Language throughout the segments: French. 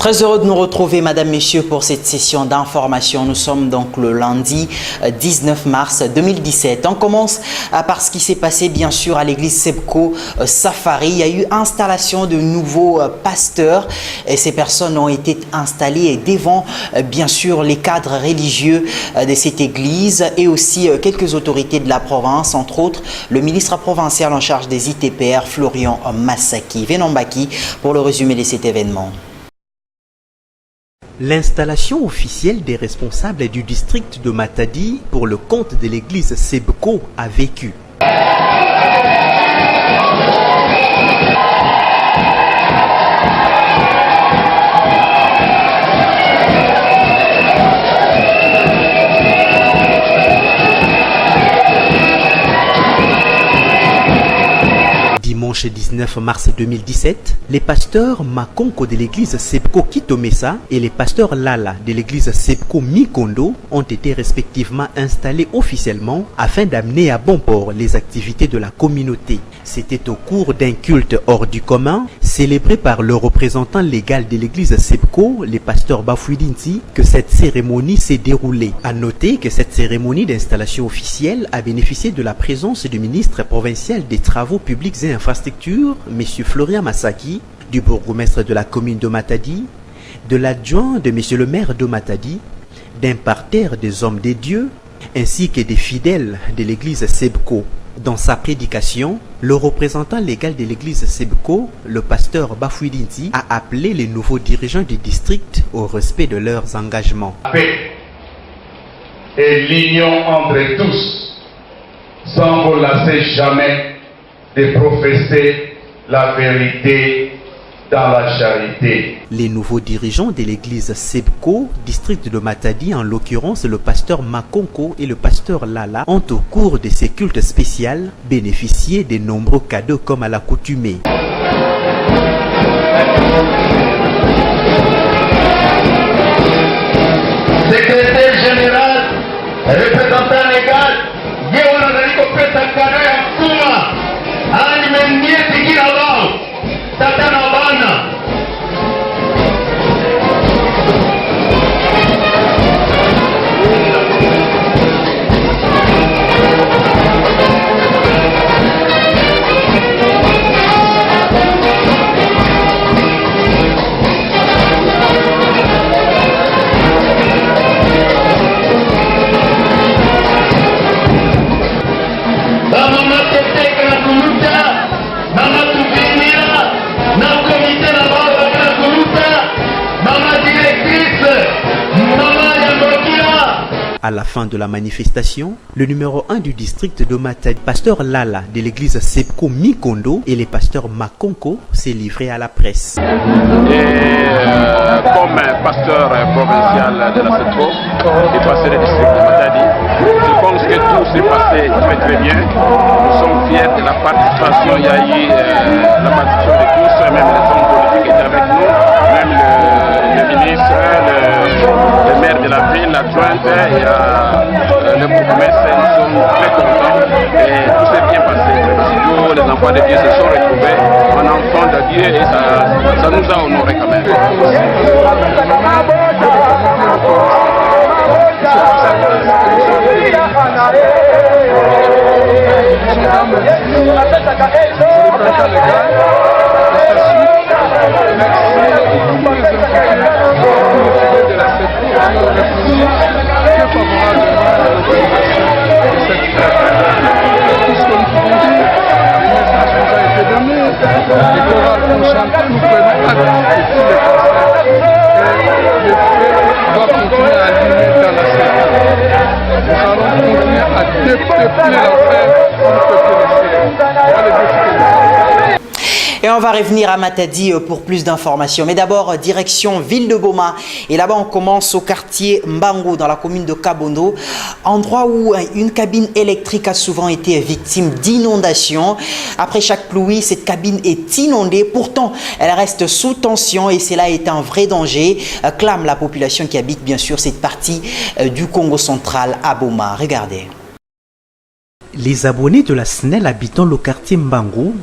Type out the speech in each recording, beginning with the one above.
Très heureux de nous retrouver, Madame, Messieurs, pour cette session d'information. Nous sommes donc le lundi 19 mars 2017. On commence par ce qui s'est passé, bien sûr, à l'église Sebco Safari. Il y a eu installation de nouveaux pasteurs et ces personnes ont été installées devant, bien sûr, les cadres religieux de cette église et aussi quelques autorités de la province, entre autres le ministre provincial en charge des ITPR, Florian Massaki. Venombaki pour le résumé de cet événement. L'installation officielle des responsables du district de Matadi pour le compte de l'église Sebco a vécu. Dimanche 19 mars 2017, les pasteurs Makonko de l'église Sebco Kitomesa et les pasteurs Lala de l'église Sebco Mikondo ont été respectivement installés officiellement afin d'amener à bon port les activités de la communauté. C'était au cours d'un culte hors du commun, célébré par le représentant légal de l'église Sebco, le pasteur Bafouidinti, que cette cérémonie s'est déroulée. À noter que cette cérémonie d'installation officielle a bénéficié de la présence du ministre provincial des Travaux publics et infrastructures, M. Florian Massaki, du bourgmestre de la commune de Matadi, de l'adjoint de M. le maire de Matadi, d'un parterre des hommes des dieux, ainsi que des fidèles de l'église Sebco. Dans sa prédication, le représentant légal de l'église Sebco, le pasteur Bafouidinti, a appelé les nouveaux dirigeants du district au respect de leurs engagements. La paix et l'union entre tous, sans vous lasser jamais de professer la vérité dans la charité. Les nouveaux dirigeants de l'église Sebco, district de Matadi, en l'occurrence le pasteur Makonko et le pasteur Lala, ont au cours de ces cultes spéciaux bénéficié de nombreux cadeaux comme à l'accoutumée. Secrétaire général, représentant légal, À la fin de la manifestation, le numéro 1 du district de Matadi, pasteur Lala de l'église Sebco Mikondo et les pasteurs Makonko s'est livré à la presse. Comme pasteur provincial de la Sebco et pasteur du district de Matadi, je pense que tout s'est passé très très bien. Nous sommes fiers de la participation. Il y a eu la participation de tous, même les hommes politiques étaient avec nous, même le ministre, le maire de la ville, l'adjointe et le bourgmestre. Nous sommes très contents et tout s'est bien passé. Les enfants de Dieu se sont retrouvés en enfants de Dieu et ça nous a honorés quand même. Et on va revenir à Matadi pour plus d'informations. Mais d'abord, direction Ville de Boma. Et là-bas, on commence au quartier Mbango, dans la commune de Kabondo, endroit où une cabine électrique a souvent été victime d'inondations. Après chaque pluie, cette cabine est inondée. Pourtant, elle reste sous tension et cela est un vrai danger, clame la population qui habite bien sûr cette partie du Congo central à Boma. Regardez. Les abonnés de la SNEL habitant le quartier Mbango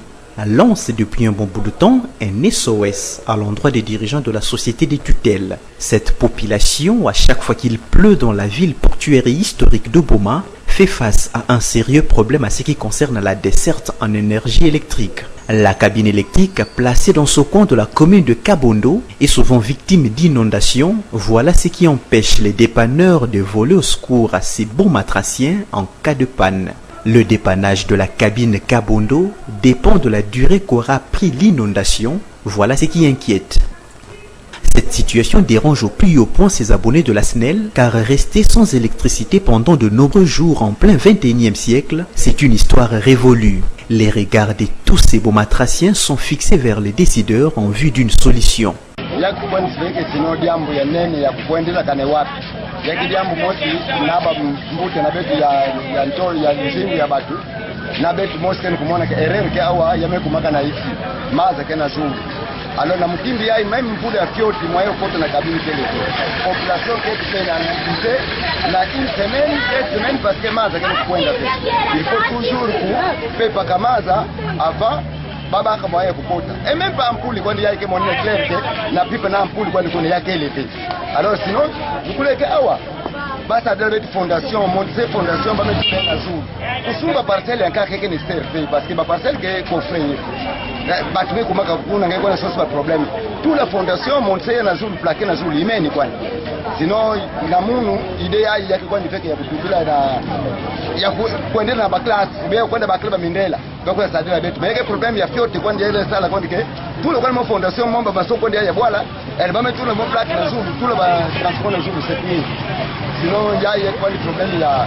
lance depuis un bon bout de temps un SOS à l'endroit des dirigeants de la société des tutelles. Cette population, à chaque fois qu'il pleut dans la ville portuaire et historique de Boma, fait face à un sérieux problème à ce qui concerne la desserte en énergie électrique. La cabine électrique, placée dans ce coin de la commune de Kabondo, est souvent victime d'inondations. Voilà ce qui empêche les dépanneurs de voler au secours à ces bons matraciens en cas de panne. Le dépannage de la cabine Kabondo dépend de la durée qu'aura pris l'inondation. Voilà ce qui inquiète. Cette situation dérange au plus haut point ses abonnés de la SNEL, car rester sans électricité pendant de nombreux jours en plein 21e siècle, c'est une histoire révolue. Les regards de tous ces beaux matraciens sont fixés vers les décideurs en vue d'une solution. Alors na mkimbi yai même mpule ya fioti mwayo kote na kabini tele population kete pena analize na une semaine parce que maza kene kwenda pe il faut toujours ku pepa kamaza avant baba akamwaye kupota et même pas ampuli kwani yake monne clair que na pipa na ampuli kwani kuna yake ile pe alors sinon tukuleke awa basa de fondation monte fondation ba mettre na jour kusumba parcelle yanka keke ni serve parce que ba parcelle ke coffre batwe kumaka kuna ngeko na source problème toute la fondation monte na jour plaqué na jour limeni kwani sinon na munu idea yake kwani feke ya kutubila na ya kuendelea na ba class bien kwenda ba club mindela kwa sababu ya betu meke problème ya fiote kwani ile sala kwani ke tout le kwani fondation momba basoko ndia ya bwala elle va mettre tout le monde plaque na jour tout le ba transport na jour cette nuit. Sinon, il y a quoi le problème, il y a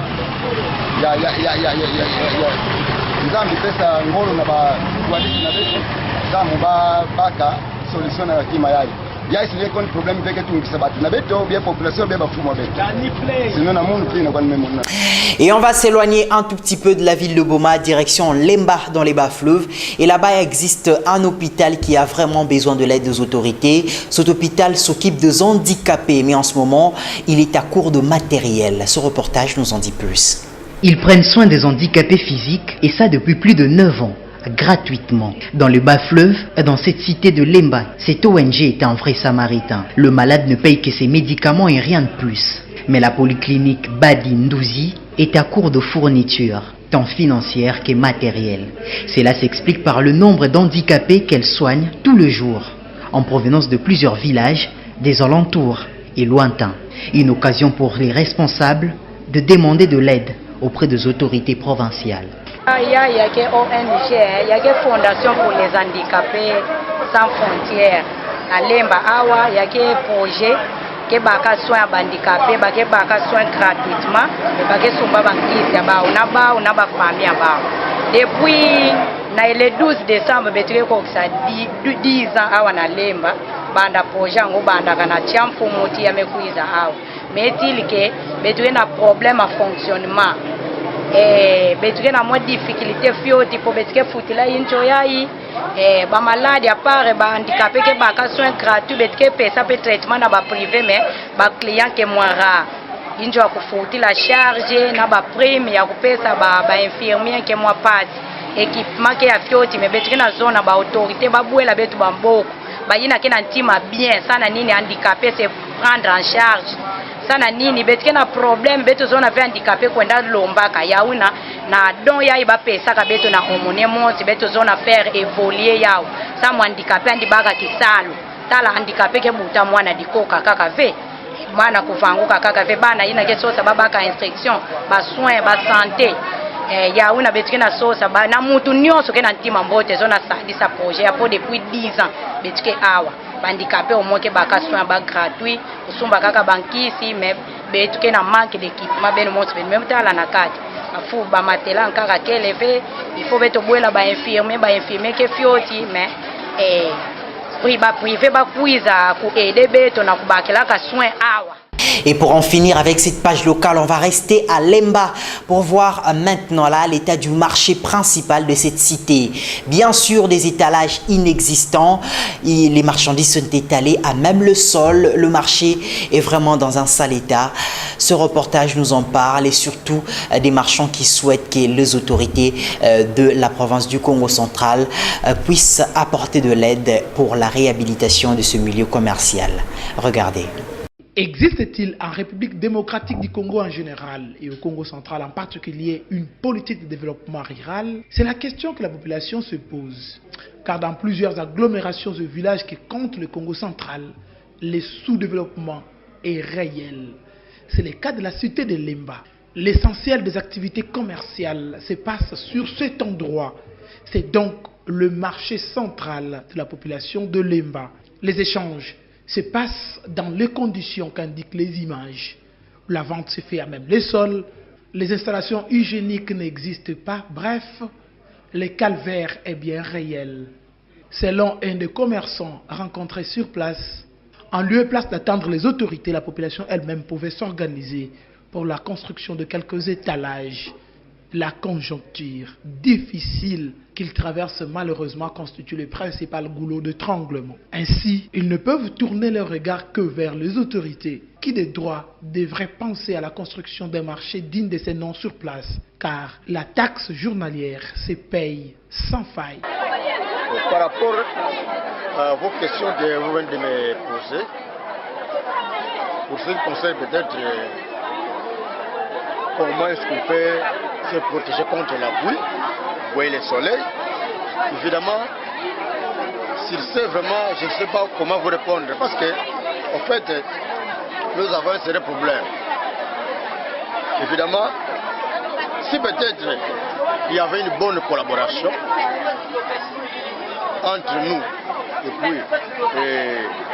nzambi pesa ngolo na ba kualisi na betu zamu ba baka solution na kima yai ya isi le problème peke tu ngisabati na betu bien population bien bafumo betu sinon na monde plein kwa même. Et on va s'éloigner un tout petit peu de la ville de Boma, direction Lemba dans les bas-fleuves. Et là-bas existe un hôpital qui a vraiment besoin de l'aide des autorités. Cet hôpital s'occupe des handicapés, mais en ce moment, il est à court de matériel. Ce reportage nous en dit plus. Ils prennent soin des handicapés physiques, et ça depuis plus de 9 ans, gratuitement. Dans le bas-fleuve, dans cette cité de Lemba, cette ONG est un vrai samaritain. Le malade ne paye que ses médicaments et rien de plus. Mais la polyclinique Badi Ndouzi est à court de fournitures, tant financières que matérielles. Cela s'explique par le nombre d'handicapés qu'elle soigne tout le jour, en provenance de plusieurs villages, des alentours et lointains. Une occasion pour les responsables de demander de l'aide auprès des autorités provinciales. Il y a que ONG, il y a que Fondation pour les handicapés sans frontières. À Lemba Awa, il y a que projet qui baka soin handicapés, qui baka soin gratuitement, qui sumba bankisi ba on a ba famille ba. Depuis le 12 décembre, betwe ko ça 10 ans awa na Lemba, banda projet ngo banda kana chamfu muti ya mekuiza awa. Mais il que betwe na problème à fonctionnement. Betwe na mo difficulté fioti pour betwe futila incho yai ba malade à part ba handicapé ke ba ka soin gratuit betwe pesa pe traitement na ba privé mais ba client ke moins rare injo ya kufutila charge na ba prime ya kupesa ba infirmier ke moins pas équipement ke ya fioti mais betwe na zone ba autorité ba buela betu ba mboko ba yina ke na ntima bien sana nini handicapé c'est prendre en charge sana nini betike na problème beto zona ve handicapé kwenda lombaka yauna na don ya iba pesa ka beto na homone monti beto zona faire évoluer yao sa mo handicapé andi baka kisalo tala handicapé ke buta mwana dikoka kaka ve mwana kuvanguka kaka ve bana ina ke sosa babaka instruction ba soin ba santé yauna betike na sosa ba na mutu nyonso ke na ntima mbote zona sa projet apo depuis 10 ans betike awa handicapé au moins que baka soin ba gratuit usumba kaka bankisi mais betuke na manque d'équipement ben monte même tala na kati afu ba matela nkaka kelevé il faut beto boela ba infirmier ke fioti mais privé ba kuiza ku aider beto na kubakela ka soin awa. Et pour en finir avec cette page locale, on va rester à Lemba pour voir maintenant là l'état du marché principal de cette cité. Bien sûr, des étalages inexistants, et les marchandises sont étalées à même le sol. Le marché est vraiment dans un sale état. Ce reportage nous en parle et surtout des marchands qui souhaitent que les autorités de la province du Congo central puissent apporter de l'aide pour la réhabilitation de ce milieu commercial. Regardez. Existe-t-il en République démocratique du Congo en général et au Congo central en particulier une politique de développement rural? C'est la question que la population se pose. Car dans plusieurs agglomérations et villages qui comptent le Congo central, le sous-développement est réel. C'est le cas de la cité de Lemba. L'essentiel des activités commerciales se passe sur cet endroit. C'est donc le marché central de la population de Lemba. Les échanges se passe dans les conditions qu'indiquent les images. La vente se fait à même les sols, les installations hygiéniques n'existent pas, bref, le calvaire est bien réel. Selon un des commerçants rencontrés sur place, en lieu et place d'attendre les autorités, la population elle-même pouvait s'organiser pour la construction de quelques étalages. La conjoncture difficile qu'ils traversent malheureusement constitue le principal goulot d'étranglement. Ainsi, ils ne peuvent tourner leur regard que vers les autorités qui de droit devraient penser à la construction d'un marché digne de ces noms sur place, car la taxe journalière se paye sans faille. Par rapport à vos questions que vous venez de me poser, pour ce qui concerne peut-être comment est-ce qu'on peut se protéger contre la pluie, vous voyez le soleil. Évidemment, s'il sait vraiment, je ne sais pas comment vous répondre, parce que, en fait, nous avons un sérieux problème. Évidemment, si peut-être il y avait une bonne collaboration entre nous et puis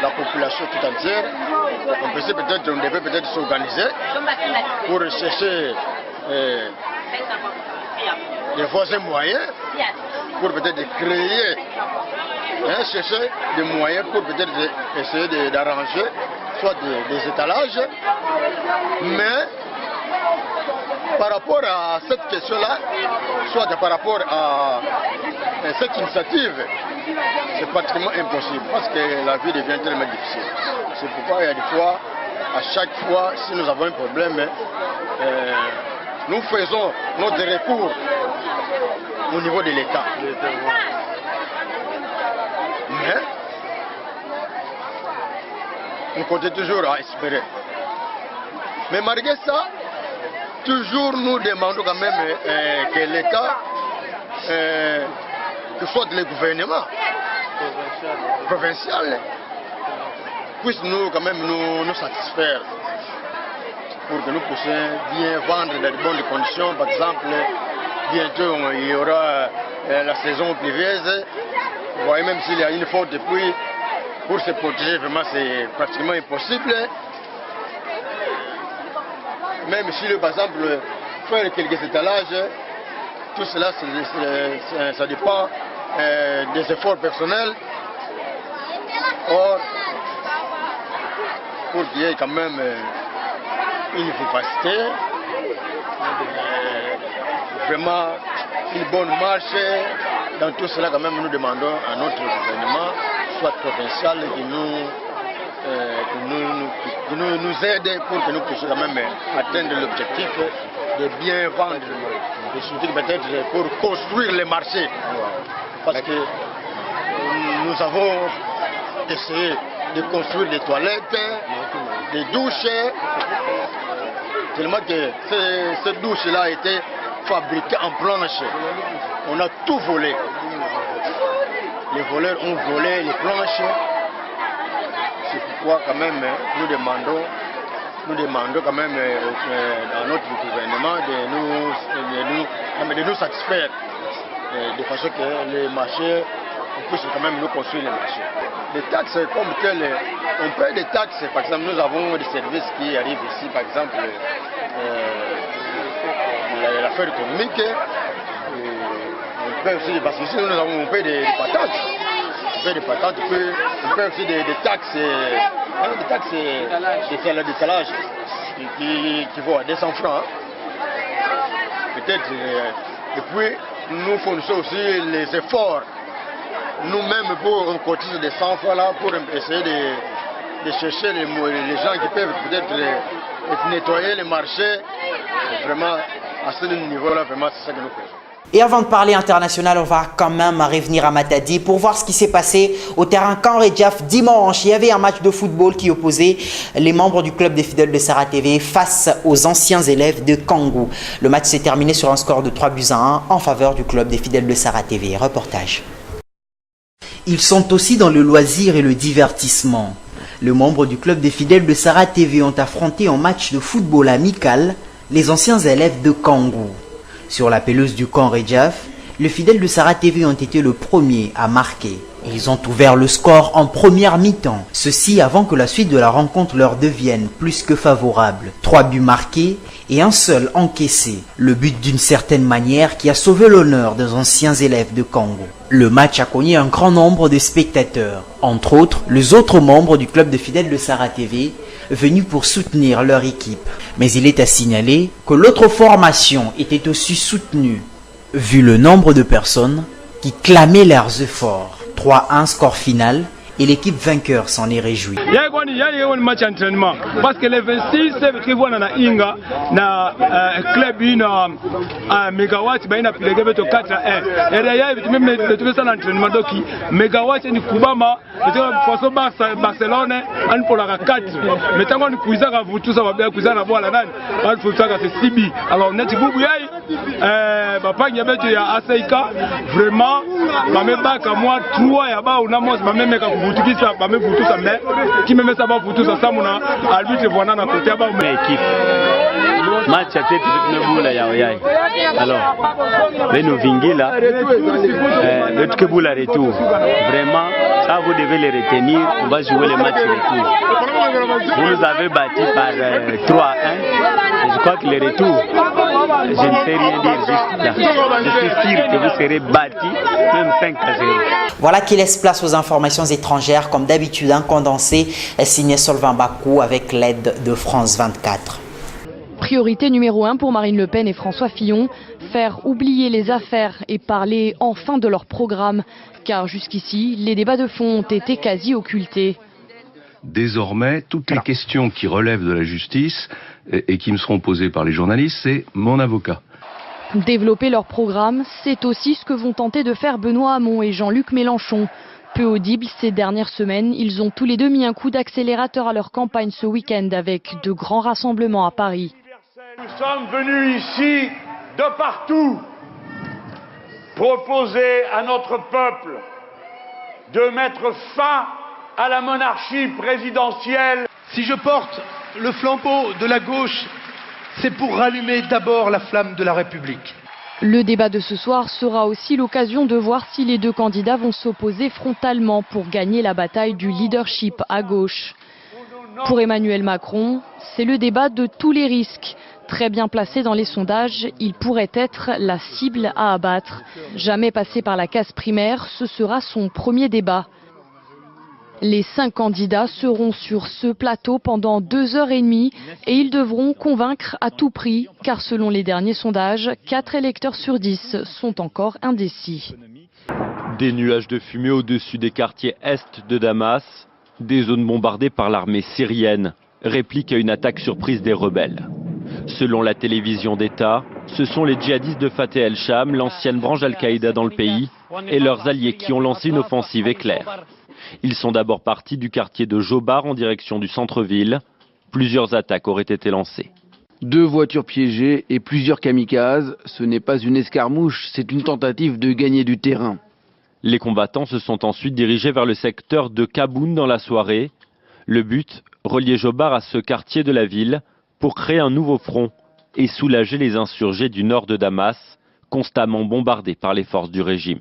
la population tout entière, on devait peut-être s'organiser pour chercher des voisins moyens pour peut-être créer, chercher des moyens pour peut-être essayer d'arranger soit des étalages, mais par rapport à cette question-là, soit par rapport à cette initiative, c'est pratiquement impossible parce que la vie devient tellement difficile. C'est pourquoi il y a des fois, à chaque fois, si nous avons un problème, nous faisons notre recours au niveau de l'État. Mais on continue toujours à espérer. Mais malgré ça, toujours nous demandons quand même que l'État, que ce soit le gouvernement provincial, puisse nous quand même nous satisfaire pour que nous puissions bien vendre dans de bonnes conditions. Par exemple, bientôt il y aura la saison pluvieuse. Vous voyez, même s'il y a une faute de pluie, pour se protéger vraiment c'est pratiquement impossible. Même si, par exemple, faire quelques étalages, tout cela, ça dépend des efforts personnels. Or, pour qu'il y ait quand même une vivacité, vraiment une bonne marche, dans tout cela, quand même, nous demandons à notre gouvernement, soit provincial, qui nous aide pour que nous puissions quand même atteindre l'objectif de bien vendre et surtout peut-être pour construire les marchés. Parce que nous avons essayé de construire des toilettes, des douches, tellement que cette douche-là a été fabriquée en planche. On a tout volé. Les voleurs ont volé les planches. C'est pourquoi quand même nous demandons quand même à notre gouvernement de nous satisfaire de façon que les marchés, on puisse quand même nous construire les marchés. Les taxes comme telles, on paie des taxes, par exemple nous avons des services qui arrivent ici, par exemple l'affaire économique, on paie aussi, parce que ici on paie des patates. fait des patentes, tu peux aussi des taxes, des taxes de salage qui vont à 200 francs. Peut-être. Et puis, nous fournissons aussi les efforts. Nous-mêmes, on cotise des 100 fois là pour essayer de chercher les gens qui peuvent peut-être nettoyer les marchés. Vraiment, à ce niveau-là, vraiment, c'est ça que nous faisons. Et avant de parler international, on va quand même revenir à Matadi pour voir ce qui s'est passé au terrain Camp Redjaf dimanche. Il y avait un match de football qui opposait les membres du club des fidèles de Sarah TV face aux anciens élèves de Kangou. Le match s'est terminé sur un score de 3-1 en faveur du club des fidèles de Sarah TV. Reportage. Ils sont aussi dans le loisir et le divertissement. Les membres du club des fidèles de Sarah TV ont affronté en match de football amical les anciens élèves de Kangou. Sur la pelouse du Camp Redjaf, les fidèles de Sarah TV ont été le premier à marquer. Ils ont ouvert le score en première mi-temps, ceci avant que la suite de la rencontre leur devienne plus que favorable. 3 buts marqués et un seul encaissé. Le but d'une certaine manière qui a sauvé l'honneur des anciens élèves de Kangou. Le match a cogné un grand nombre de spectateurs, entre autres les autres membres du club de fidèles de Sarah TV, venus pour soutenir leur équipe. Mais il est à signaler que l'autre formation était aussi soutenue, vu le nombre de personnes qui clamaient leurs efforts. 3-1 score final et l'équipe vainqueur s'en est réjouie. Il y a un match d'entraînement parce que les 26 qui vont na Inga na club à Megawatt ben na pilega beto 4-1 et derrière même le tout ça l'entraînement donc Megawatt ni kubama façon Barcelone an pour la 4 mais tant qu'on kuiza ka vutu ça va bien kuiza na bola nani on faut ça c'est Sibi alors net bubu yai papa nyabeto ya Aseika vraiment ba meba ka moi 3 ya ba una mos ba memeka kuvutukisa ba mevutusa mais qui me met ça ba vutusa ça mona arbitre voilà na côté ba équipe match à tête de boula ya yai alors beno vingila notre que boula retour vraiment ça vous devez les retenir on va jouer le match retour vous nous avez battu par 3-1 et je crois que le retour je ne sais rien dire juste là je suis sûr que vous serez battus même 5-0. Voilà qui laisse place aux informations étrangères comme d'habitude un condensé signé Solvin Bakou avec l'aide de France 24. Priorité numéro 1 pour Marine Le Pen et François Fillon, faire oublier les affaires et parler enfin de leur programme, car jusqu'ici, les débats de fond ont été quasi occultés. Désormais, toutes les questions qui relèvent de la justice et qui me seront posées par les journalistes, c'est mon avocat. Développer leur programme, c'est aussi ce que vont tenter de faire Benoît Hamon et Jean-Luc Mélenchon. Peu audibles ces dernières semaines, ils ont tous les deux mis un coup d'accélérateur à leur campagne ce week-end avec de grands rassemblements à Paris. Nous sommes venus ici de partout proposer à notre peuple de mettre fin à la monarchie présidentielle. Si je porte le flambeau de la gauche, c'est pour rallumer d'abord la flamme de la République. Le débat de ce soir sera aussi l'occasion de voir si les deux candidats vont s'opposer frontalement pour gagner la bataille du leadership à gauche. Pour Emmanuel Macron, c'est le débat de tous les risques. Très bien placé dans les sondages, il pourrait être la cible à abattre. Jamais passé par la case primaire, ce sera son premier débat. Les 5 candidats seront sur ce plateau pendant 2h30 et ils devront convaincre à tout prix, car selon les derniers sondages, 4 électeurs sur 10 sont encore indécis. Des nuages de fumée au-dessus des quartiers est de Damas, des zones bombardées par l'armée syrienne, réplique à une attaque surprise des rebelles. Selon la télévision d'État, ce sont les djihadistes de Fateh el-Sham, l'ancienne branche Al-Qaïda dans le pays, et leurs alliés qui ont lancé une offensive éclair. Ils sont d'abord partis du quartier de Jobar en direction du centre-ville. Plusieurs attaques auraient été lancées. 2 voitures piégées et plusieurs kamikazes. Ce n'est pas une escarmouche, c'est une tentative de gagner du terrain. Les combattants se sont ensuite dirigés vers le secteur de Kaboun dans la soirée. Le but, relier Jobar à ce quartier de la ville pour créer un nouveau front et soulager les insurgés du nord de Damas, constamment bombardés par les forces du régime.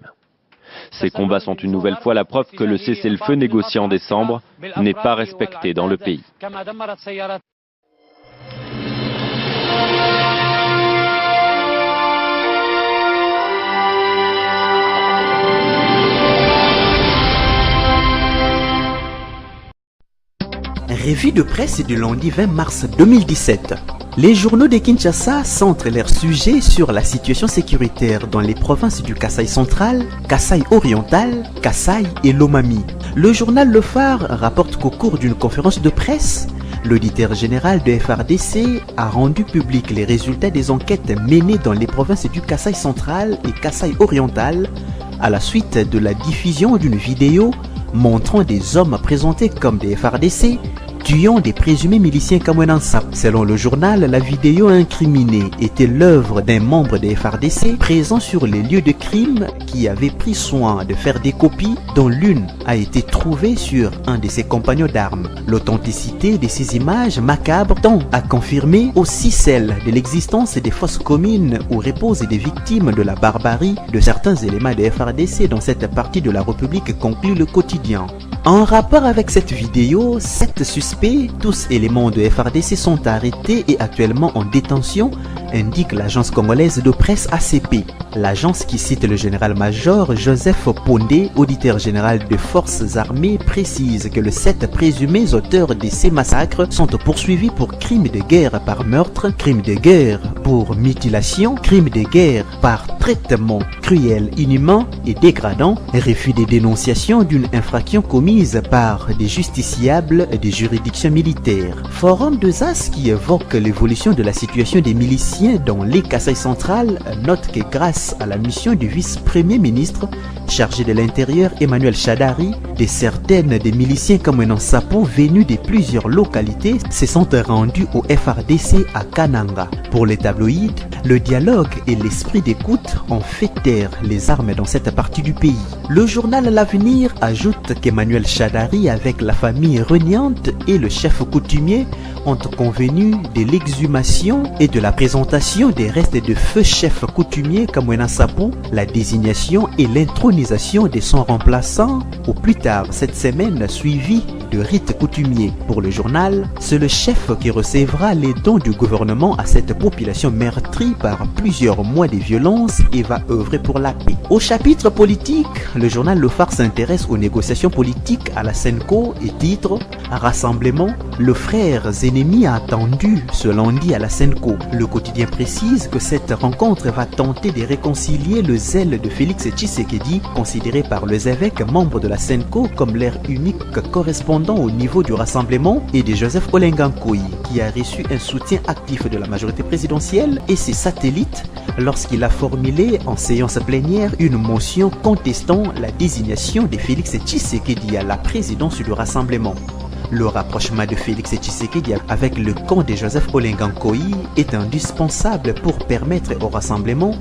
Ces combats sont une nouvelle fois la preuve que le cessez-le-feu négocié en décembre n'est pas respecté dans le pays. Revue de presse du lundi 20 mars 2017. Les journaux de Kinshasa centrent leurs sujets sur la situation sécuritaire dans les provinces du Kasaï central, Kasaï oriental, Kasaï et Lomami. Le journal Le Phare rapporte qu'au cours d'une conférence de presse, l'auditeur général de FRDC a rendu public les résultats des enquêtes menées dans les provinces du Kasaï central et Kasaï oriental à la suite de la diffusion d'une vidéo montrant des hommes présentés comme des FRDC tuant des présumés miliciens Kamwenansap. Selon le journal, la vidéo incriminée était l'œuvre d'un membre des FRDC présent sur les lieux de crime qui avait pris soin de faire des copies dont l'une a été trouvée sur un de ses compagnons d'armes. L'authenticité de ces images macabres tend à confirmer aussi celle de l'existence des fosses communes où reposent des victimes de la barbarie de certains éléments des FRDC dans cette partie de la République, conclut le quotidien. En rapport avec cette vidéo, 7 suspects, tous éléments de FRDC, sont arrêtés et actuellement en détention, indique l'agence congolaise de presse ACP. L'agence qui cite le général-major Joseph Pondé, auditeur général des forces armées, précise que les 7 présumés auteurs de ces massacres sont poursuivis pour crimes de guerre par meurtre, crimes de guerre pour mutilation, crimes de guerre par traitement cruel, inhumain et dégradant, refus des dénonciations d'une infraction commise par des justiciables des juridictions militaires. Forum de ZAS qui évoque l'évolution de la situation des miliciens dans les Kasaï central note que grâce à la mission du vice-premier ministre chargé de l'intérieur Emmanuel Chadari, certaines des miliciens comme un Sapo venus de plusieurs localités se sont rendus au FRDC à Kananga. Pour les tabloïds, le dialogue et l'esprit d'écoute ont fait taire les armes dans cette partie du pays. Le journal L'Avenir ajoute qu'Emmanuel Chadari avec la famille régnante et le chef coutumier ont convenu de l'exhumation et de la présentation des restes de feu chef coutumier Kamwena Sapo, la désignation et l'intronisation de son remplaçant au plus tard cette semaine suivie de rites coutumiers. Pour le journal, c'est le chef qui recevra les dons du gouvernement à cette population meurtrie par plusieurs mois de violence et va œuvrer pour la paix. Au chapitre politique, le journal Le Phare s'intéresse aux négociations politiques à la Senko et titre « Rassemblement, le frère ennemi attendu ce lundi à la Senko ». Le quotidien précise que cette rencontre va tenter de réconcilier le zèle de Félix Tshisekedi, considéré par les évêques membres de la Senko comme leur unique correspondant au niveau du rassemblement, et de Joseph Olengankoy, qui a reçu un soutien actif de la majorité présidentielle et ses satellites lorsqu'il a formulé en séance plénière une motion contestant la désignation de Félix Tshisekedi à la présidence du rassemblement. Le rapprochement de Félix Tshisekedi avec le camp de Joseph Olengankoy est indispensable pour permettre au rassemblement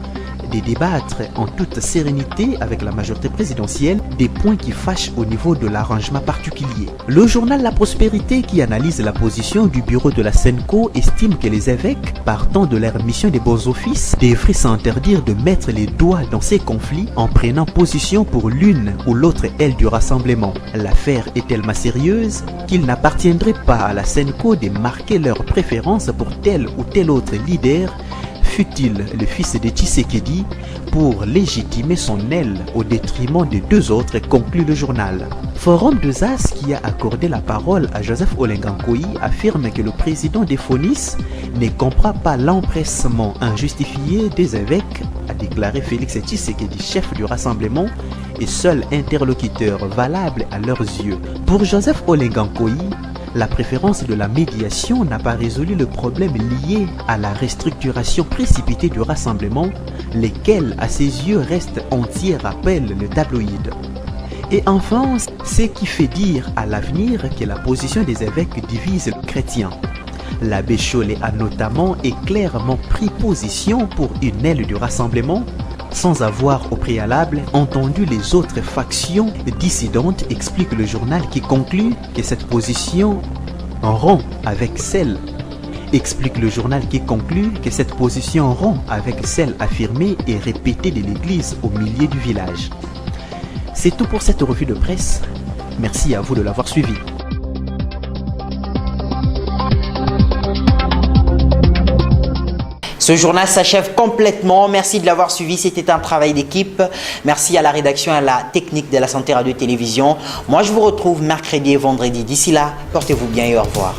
de débattre en toute sérénité avec la majorité présidentielle des points qui fâchent au niveau de l'arrangement particulier. Le journal La Prospérité, qui analyse la position du bureau de la Senko, estime que les évêques, partant de leur mission des beaux offices, devraient s'interdire de mettre les doigts dans ces conflits en prenant position pour l'une ou l'autre aile du rassemblement. L'affaire est tellement sérieuse qu'il n'appartiendrait pas à la Senko de marquer leur préférence pour tel ou tel autre leader, fut-il le fils de Tshisekedi, pour légitimer son aile au détriment de deux autres, conclut le journal. Forum de ZAS, qui a accordé la parole à Joseph Olengankoy, affirme que le président des FONIS ne comprend pas l'empressement injustifié des évêques, a déclaré Félix Tshisekedi, chef du rassemblement et seul interlocuteur valable à leurs yeux. Pour Joseph Olengankoy, la préférence de la médiation n'a pas résolu le problème lié à la restructuration précipitée du rassemblement, lesquels à ses yeux restent entiers, rappelle le tabloïd. Et enfin, ce qui fait dire à l'avenir que la position des évêques divise le chrétien. L'abbé Chollet a notamment et clairement pris position pour une aile du rassemblement, sans avoir au préalable entendu les autres factions dissidentes, explique le journal qui conclut que cette position rompt avec celle affirmée et répétée de l'église au milieu du village. C'est tout pour cette revue de presse. Merci à vous de l'avoir suivi. Ce journal s'achève complètement. Merci de l'avoir suivi. C'était un travail d'équipe. Merci à la rédaction et à la technique de la Santé Radio et Télévision. Moi, je vous retrouve mercredi et vendredi. D'ici là, portez-vous bien et au revoir.